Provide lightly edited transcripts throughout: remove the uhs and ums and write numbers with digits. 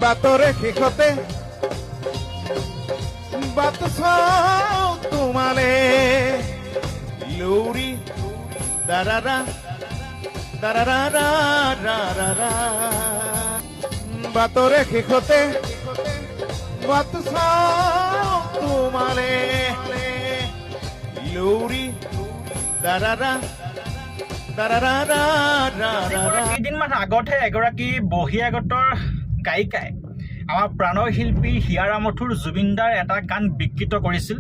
বাতৰে শেষতে বাত চাও তোমালে লৌৰি দাৰাৰা দাৰাৰা ৰাৰা বাতৰে শেষতে বাত চাও তোমালে লৌৰি দাৰাৰা দাৰাৰা ৰাৰা। কেইদিনমান আগতহে এগৰাকী বহিৰাগতৰ গায়িকাই আমাৰ প্ৰাণৰ শিল্পী হিয়াৰ আমঠুৰ জুবিনদাৰ এটা গান বিকৃত কৰিছিল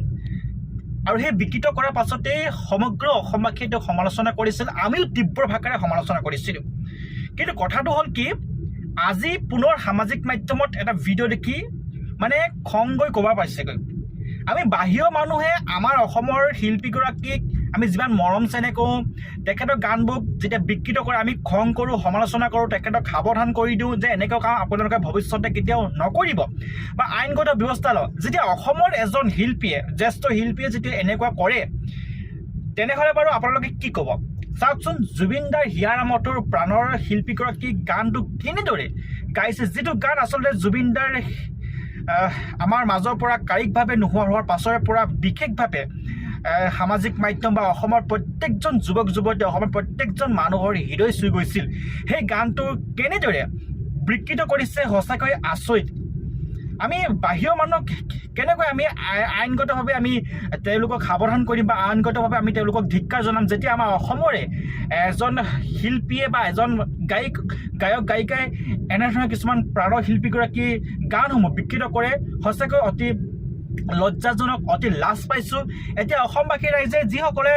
আৰু সেই বিকৃত কৰাৰ পাছতেই সমগ্ৰ অসমবাসীয়ে তেওঁক সমালোচনা কৰিছিল, আমিও তীব্ৰ ভাষাৰে সমালোচনা কৰিছিলোঁ। কিন্তু কথাটো হ'ল কি, আজি পুনৰ সামাজিক মাধ্যমত এটা ভিডিঅ' দেখি মানে খং গৈ ক'ব পাইছেগৈ। আমি বাহিৰৰ মানুহে আমাৰ অসমৰ শিল্পীগৰাকীক আমি যিমান মৰম চেনেহ কৰোঁ, তেখেতৰ গানবোৰ যেতিয়া বিকৃত কৰে আমি খং কৰোঁ, সমালোচনা কৰোঁ, তেখেতক সাৱধান কৰি দিওঁ যে এনেকুৱা কাম আপোনালোকে ভৱিষ্যতে কেতিয়াও নকৰিব বা আইনগত ব্যৱস্থা লওক। যেতিয়া অসমৰ এজন শিল্পীয়ে, জ্যেষ্ঠ শিল্পীয়ে যেতিয়া এনেকুৱা কৰে, তেনেহ'লে বাৰু আপোনালোকে কি ক'ব? চাওকচোন, জুবিনদাৰ হিয়াৰ আমঠুৰ প্ৰাণৰ শিল্পীগৰাকী গানটো কেনেদৰে গাইছে, যিটো গান আচলতে জুবিনদাৰ আমাৰ মাজৰ পৰা কায়িকভাৱে নোহোৱা হোৱাৰ পাছৰে পৰা বিশেষভাৱে সামাজিক মাধ্যম বা অসমৰ প্ৰত্যেকজন যুৱক যুৱতী, অসমৰ প্ৰত্যেকজন মানুহৰ হৃদয় চুই গৈছিল। সেই গানটো কেনেদৰে বিকৃত কৰিছে, সঁচাকৈ আচৰিত। আমি বাহিৰৰ মানুহক কেনেকৈ আমি আইনগতভাৱে আমি তেওঁলোকক সাৱধান কৰিম বা আইনগতভাৱে আমি তেওঁলোকক ধিক্কাৰ জনাম, যেতিয়া আমাৰ অসমৰে এজন শিল্পীয়ে বা এজন গায়ক গায়িকাই এনেধৰণৰ কিছুমান প্ৰাণৰ শিল্পীগৰাকীৰ গানসমূহ বিকৃত কৰে। সঁচাকৈ অতি লজ্জাজনক, অতি লাজ পাইছোঁ। এতিয়া অসমবাসী ৰাইজে যিসকলে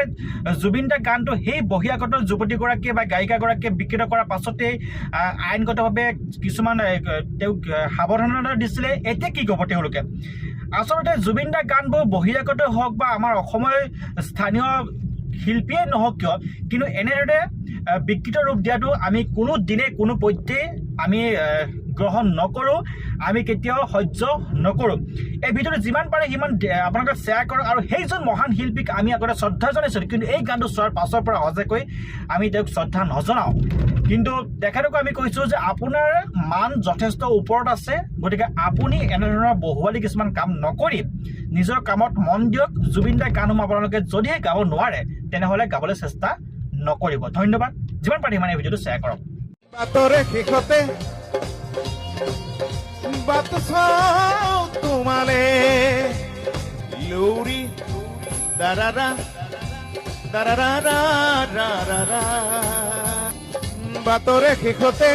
জুবিনদাৰ গানটো সেই বহিৰাগত যুৱতীগৰাকীয়ে বা গায়িকাগৰাকীয়ে বিকৃত কৰাৰ পাছতেই আইনগতভাৱে কিছুমান তেওঁক সাৱধানতা দিছিলে, এতিয়া কি ক'ব তেওঁলোকে? আচলতে জুবিনদাৰ গানবোৰ বহিৰাগত হওক বা আমাৰ অসমৰ স্থানীয় শিল্পীয়ে নহওক কিয়, কিন্তু এনেদৰে বিকৃত ৰূপ দিয়াটো আমি কোনো দিনে কোনো পধ্যেই আমি গ্ৰহণ নকৰোঁ, আমি কেতিয়াও সহ্য নকৰোঁ। এই ভিডিঅ'টো যিমান পাৰে সিমান আপোনালোকে শ্বেয়াৰ কৰক আৰু সেইজন মহান শিল্পীক আমি আগতে শ্ৰদ্ধা জনাইছিলোঁ, কিন্তু এই গানটো চোৱাৰ পাছৰ পৰা সঁচাকৈ আমি তেওঁক শ্ৰদ্ধা নজনাওঁ। কিন্তু তেখেতকো আমি কৈছোঁ যে আপোনাৰ মান যথেষ্ট ওপৰত আছে, গতিকে আপুনি এনেধৰণৰ বহুৱালি কিছুমান কাম নকৰি নিজৰ কামত মন দিয়ক। জুবিনদাৰ গানসমূহ আপোনালোকে যদিহে গাব নোৱাৰে তেনেহ'লে গাবলৈ চেষ্টা নকৰিব। ধন্যবাদ। যিমান পাৰে সিমান এই ভিডিঅ'টো শ্বেয়াৰ কৰক। বাতৰে শেষতে বাত চাও তোমালে লৌৰি দাৰাৰা দাৰাৰা ৰাৰা বাতৰে শেষতে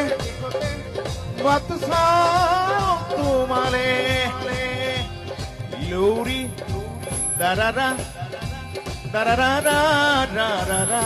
বাত চাও তোমালে লৌৰি দাৰাৰা দাৰাৰা ৰাৰা।